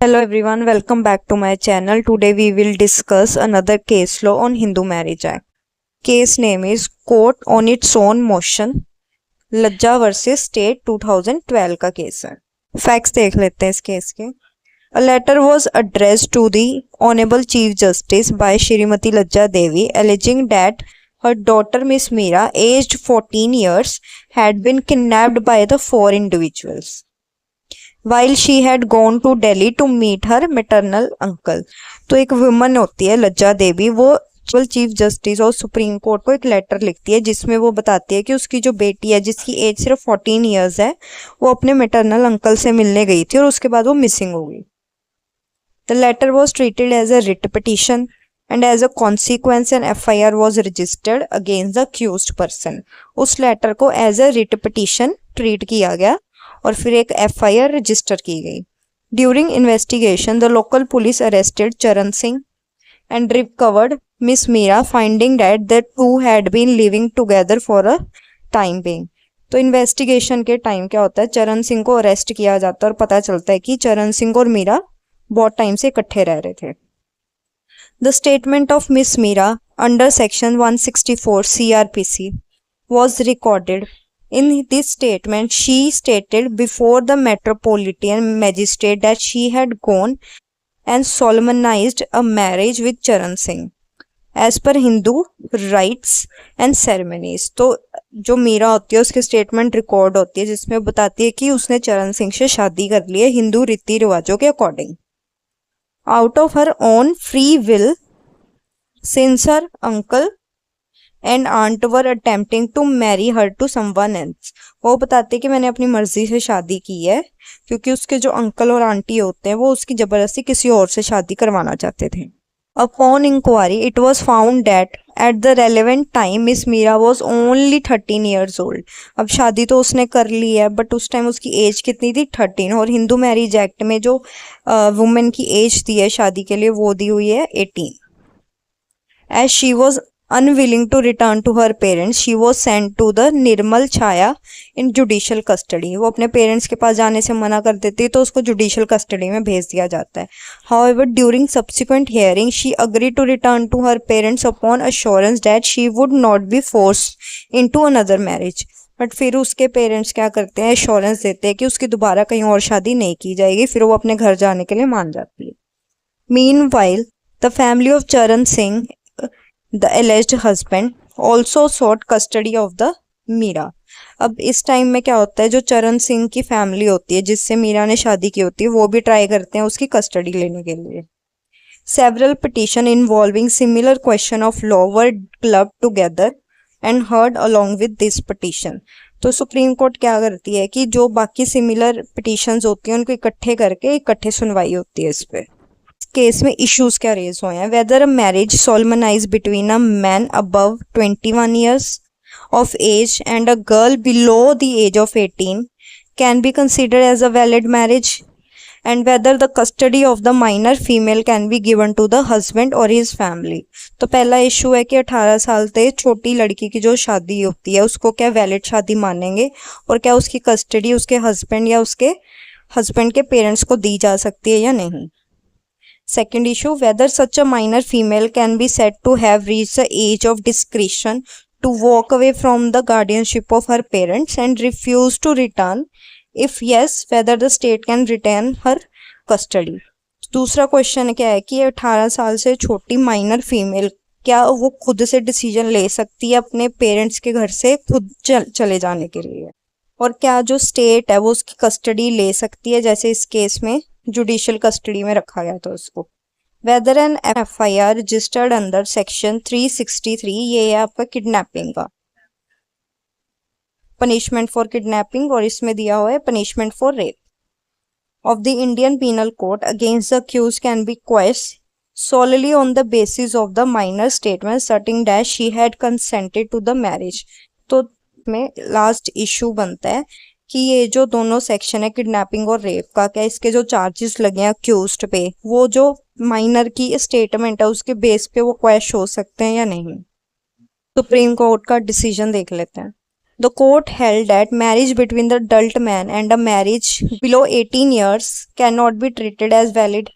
Hello everyone, welcome back to my channel. Today we will discuss another case law on Hindu Marriage Act. Case name is Court on its own motion. लज्जा versus state 2012 का case है. Facts देख लेते हैं इस case के. A letter was addressed to the Honorable Chief Justice by Shrimati Lajja Devi alleging that her daughter Miss Meera, aged 14 years, had been kidnapped by the four individuals while she had gone to Delhi to meet her maternal uncle. तो एक woman होती है लज्जा देवी, वो chief justice और supreme court को एक letter लिखती है जिसमें वो बताती है कि उसकी जो बेटी है जिसकी एज सिर्फ 14 ईयर्स है, वो अपने मैटरनल अंकल से मिलने गई थी और उसके बाद वो मिसिंग हो गई. The letter was treated as a writ petition and as a consequence an FIR was registered against the accused person. उस लेटर को as a writ petition treat किया गया और फिर एक FIR रजिस्टर की गई. During investigation the local police arrested Charan Singh and recovered Miss Meera finding that the two had been living together for a time being. तो इन्वेस्टिगेशन के टाइम क्या होता है, चरण सिंह को अरेस्ट किया जाता है और पता चलता है कि चरण सिंह और मीरा बहुत टाइम से इकट्ठे रह रहे थे. The statement of Miss Meera under section 164 CRPC was recorded. In this statement, she stated before the Metropolitan Magistrate that she had gone and solemnized a marriage with Charan Singh as per Hindu rites and ceremonies. तो जो मीरा होती है उसकी statement record होती है जिसमें बताती है कि उसने चरण सिंह से शादी कर ली है हिंदू रीति रिवाजों के according. Out of her own free will since her uncle and aunt were attempting to marry her to someone else. वो बताते कि मैंने अपनी मर्जी से शादी की है क्योंकि उसके जो अंकल और आंटी होते हैं वो उसकी जबरदस्ती किसी और से शादी करवाना चाहते थे. Upon inquiry it was found that at the relevant time Miss Meera was only 13 years old. अब शादी तो उसने कर ली है बट उस टाइम उसकी एज कितनी थी, 13. और हिंदू मैरिज एक्ट में जो वुमेन की एज दी है शादी के लिए वो दी हुई है 18. As she was unwilling to return to her parents, she was sent to the Nirmal Chhaya in judicial custody. वो अपने पेरेंट्स के पास जाने से मना कर देती है तो उसको जुडिशियल कस्टडी में भेज दिया जाता है. However, during subsequent hearing, she agreed to return to her parents upon assurance that she would not be forced into another marriage. But फिर उसके पेरेंट्स क्या करते हैं, एश्योरेंस देते हैं कि उसकी दोबारा कहीं और शादी नहीं की जाएगी. फिर वो अपने घर जाने के लिए मान जाती है. Meanwhile, the family of Charan Singh, the alleged husband, also sought custody of the Meera. अब इस टाइम में क्या होता है, जो चरण सिंह की फैमिली होती है जिससे मीरा ने शादी की होती है वो भी ट्राई करते हैं उसकी कस्टडी लेने के लिए. Several petition involving similar question of law were clubbed together and heard along with this petition. तो सुप्रीम कोर्ट क्या करती है कि जो बाकी सिमिलर पिटिशंस होती हैं उनको इकट्ठे करके इकट्ठे सुनवाई होती है इस पे. केस में इश्यूज क्या रेज हुए हैं, whether a marriage solemnize between a man above 21 years of age and a girl below the age of 18 can be considered as a valid marriage and whether the custody of the minor female can be given to the husband or his family. तो पहला issue है कि 18 साल से छोटी लड़की की जो शादी होती है उसको क्या वैलिड शादी मानेंगे और क्या उसकी कस्टडी उसके हस्बैंड या उसके हस्बैंड के पेरेंट्स को दी जा सकती है या नहीं. Second issue, whether such a minor female can be said to have reached the age of discretion to walk away from the guardianship of her parents and refuse to return. If yes, whether the state can retain her custody. दूसरा question क्या है कि 18 साल से छोटी minor female क्या वो खुद से डिसीजन ले सकती है अपने पेरेंट्स के घर से खुद चले जाने के लिए, और क्या जो स्टेट है वो उसकी कस्टडी ले सकती है जैसे इस केस में जुडिशियल कस्टडी में रखा गया था उसको. Whether an FIR registered under section 363, ये है आपका किडनैपिंग का पनिशमेंट फॉर किडनैपिंग और इसमें दिया हुआ है punishment for rape of the Indian penal code against the accused can be question solely on the basis of the minor statement asserting that she had consented to the marriage. तो में last issue बनता है कि ये जो दोनों section है kidnapping और रेप का, क्या इसके जो चार्जेस लगे हैं अक्यूज्ड पे वो जो माइनर की स्टेटमेंट है उसके बेस पे वो क्वेश्चन हो सकते हैं या नहीं. सुप्रीम कोर्ट का डिसीजन देख लेते हैं. The court held that marriage between the adult man and a marriage below 18 years cannot be treated as valid.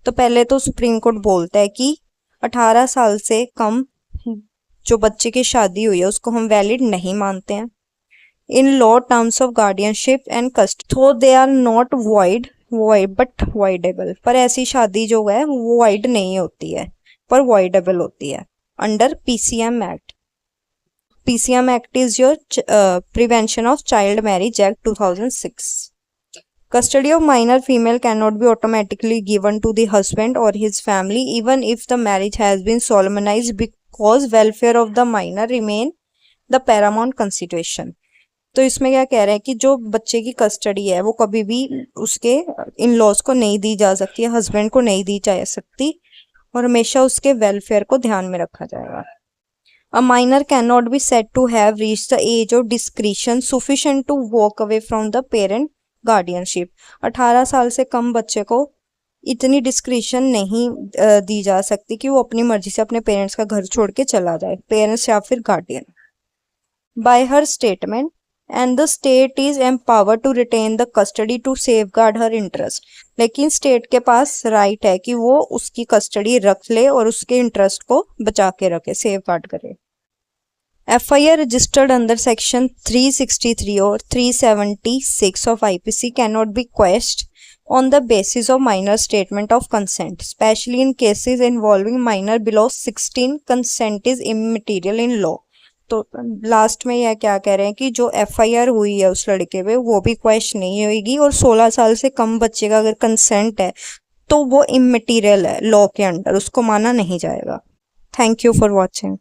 तो पहले तो सुप्रीम कोर्ट बोलता है कि 18 साल से कम जो बच्चे की शादी हुई है उसको हम वैलिड नहीं मानते हैं. In law, terms of guardianship and custody, though they are not void but voidable. पर ऐसी शादी जो है वो void नहीं होती है पर voidable होती है under PCM Act. PCM Act is your Prevention of Child Marriage Act 2006. Custody of minor female cannot be automatically given to the husband or his family even if the marriage has been solemnized because welfare of the minor remain the paramount consideration. तो इसमें क्या कह रहे हैं कि जो बच्चे की कस्टडी है वो कभी भी उसके इन लॉज को नहीं दी जा सकती है, हस्बैंड को नहीं दी जा सकती और हमेशा उसके वेलफेयर को ध्यान में रखा जाएगा. A minor can not be said to have reached the age of discretion sufficient to walk away from the parent guardianship. 18 साल से कम बच्चे को इतनी डिस्क्रिशन नहीं दी जा सकती कि वो अपनी मर्जी से अपने पेरेंट्स का घर छोड़ के चला जाए, पेरेंट्स या फिर guardian. Bye her statement and the state is empowered to retain the custody to safeguard her interest. लेकिन स्टेट के पास राइट है कि वो उसकी कस्टडी रख ले और उसके इंटरेस्ट को बचा के रखे, सेफगार्ड करे. FIR registered under section 363 or 376 of IPC cannot be quashed on the basis of minor statement of consent, especially in cases involving minor below 16. Consent is immaterial in law. तो last में यह क्या कह रहे हैं कि जो FIR हुई है उस लड़के पे वो भी क्वेश्चन नहीं होगी और 16 साल से कम बच्चे का अगर कंसेंट है तो वो इमटेरियल है लॉ के अंडर, उसको माना नहीं जाएगा. Thank you for watching.